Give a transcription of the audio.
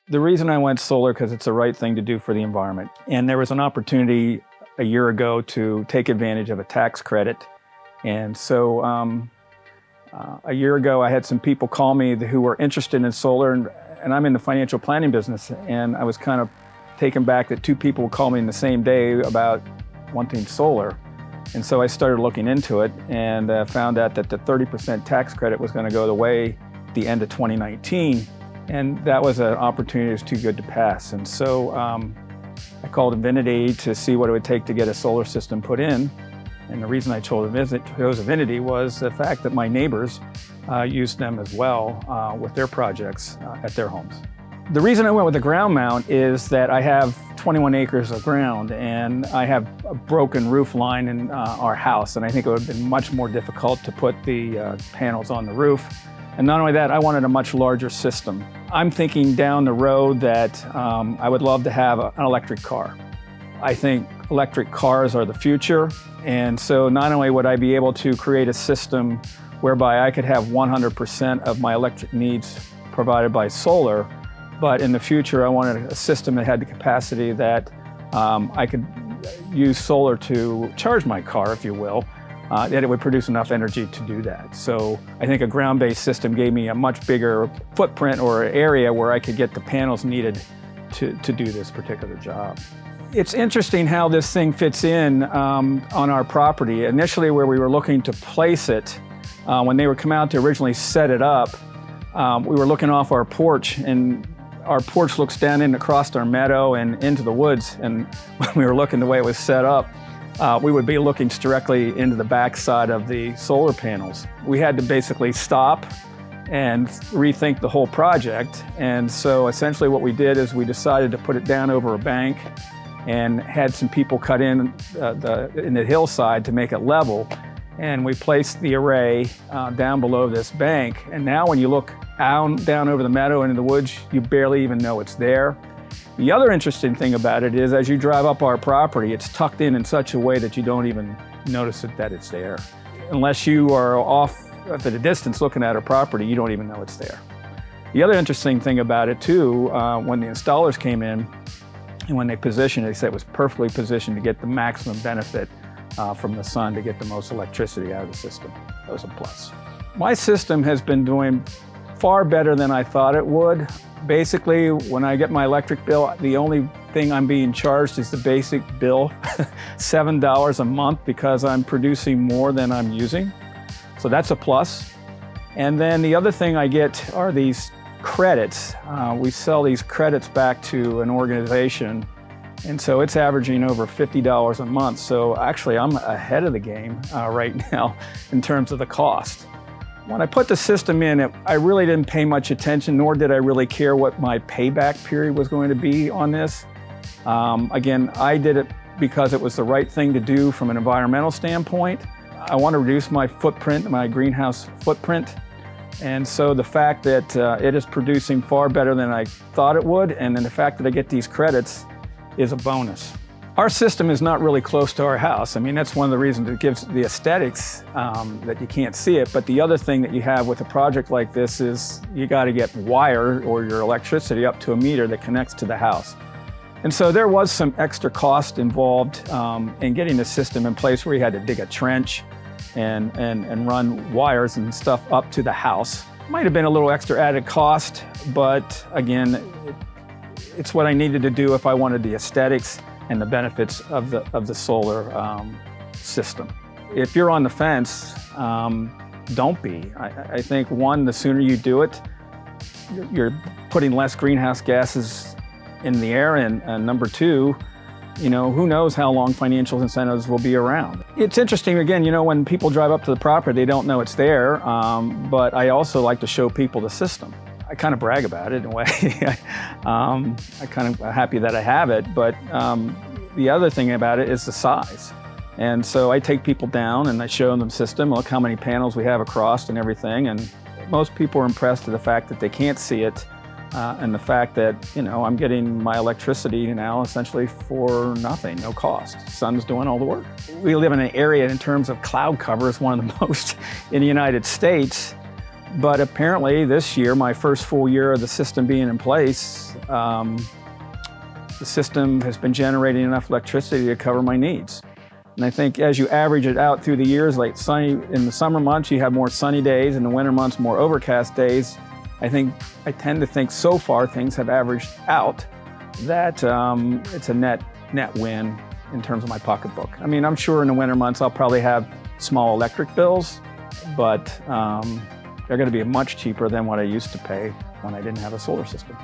The reason I went solar because it's the right thing to do for the environment. And there was an opportunity a year ago to take advantage of a tax credit. And so a year ago, I had some people call me who were interested in solar, and I'm in the financial planning business. And I was kind of taken back that two people would call me in the same day about wanting solar. And so I started looking into it and found out that the 30% tax credit was going to go away at the end of 2019. And that was an opportunity that was too good to pass. And so I called Envinity to see what it would take to get a solar system put in. And the reason I chose Envinity was the fact that my neighbors used them as well with their projects at their homes. The reason I went with the ground mount is that I have 21 acres of ground and I have a broken roof line in our house. And I think it would have been much more difficult to put the panels on the roof. And not only that, I wanted a much larger system. I'm thinking down the road that I would love to have an electric car. I think electric cars are the future. And so not only would I be able to create a system whereby I could have 100% of my electric needs provided by solar, but in the future, I wanted a system that had the capacity that I could use solar to charge my car, if you will, that it would produce enough energy to do that. So I think a ground-based system gave me a much bigger footprint or area where I could get the panels needed to do this particular job. It's interesting how this thing fits in on our property. Initially, where we were looking to place it, when they were coming out to originally set it up, we were looking off our porch, and our porch looks down in across our meadow and into the woods. And when we were looking the way it was set up, we would be looking directly into the backside of the solar panels. We had to basically stop and rethink the whole project. And so essentially what we did is we decided to put it down over a bank and had some people cut in the hillside to make it level. And we placed the array down below this bank. And now when you look down over the meadow and in the woods, you barely even know it's there. The other interesting thing about it is as you drive up our property, it's tucked in such a way that you don't even notice that it's there. Unless you are off at a distance looking at our property, you don't even know it's there. The other interesting thing about it too, when the installers came in and when they positioned it, they said it was perfectly positioned to get the maximum benefit from the sun to get the most electricity out of the system. That was a plus. My system has been doing far better than I thought it would. Basically, when I get my electric bill, the only thing I'm being charged is the basic bill, $7 a month, because I'm producing more than I'm using. So that's a plus. And then the other thing I get are these credits. We sell these credits back to an organization, and so it's averaging over $50 a month. So actually, I'm ahead of the game right now in terms of the cost. When I put the system in, I really didn't pay much attention, nor did I really care what my payback period was going to be on this. Again, I did it because it was the right thing to do from an environmental standpoint. I want to reduce my footprint, my greenhouse footprint. And so the fact that it is producing far better than I thought it would, and then the fact that I get these credits is a bonus. Our system is not really close to our house. I mean, that's one of the reasons it gives the aesthetics that you can't see it. But the other thing that you have with a project like this is you got to get wire or your electricity up to a meter that connects to the house. And so there was some extra cost involved in getting the system in place where you had to dig a trench and run wires and stuff up to the house. Might have been a little extra added cost, but again, it's what I needed to do if I wanted the aesthetics and the benefits of the solar system. If you're on the fence, don't be. I think one, the sooner you do it, you're putting less greenhouse gases in the air, and number two, who knows how long financial incentives will be around. It's interesting, again, when people drive up to the property, they don't know it's there, but I also like to show people the system. I kind of brag about it in a way. I kind of happy that I have it, but the other thing about it is the size. And so I take people down and I show them the system, look how many panels we have across and everything, and most people are impressed with the fact that they can't see it, and the fact that, I'm getting my electricity now essentially for nothing, no cost. Sun's doing all the work. We live in an area in terms of cloud cover is one of the most in the United States. But apparently this year, my first full year of the system being in place, the system has been generating enough electricity to cover my needs. And I think as you average it out through the years, like in the summer months, you have more sunny days, in the winter months, more overcast days. I tend to think so far things have averaged out that it's a net win in terms of my pocketbook. I mean, I'm sure in the winter months I'll probably have small electric bills, but they're going to be much cheaper than what I used to pay when I didn't have a solar system.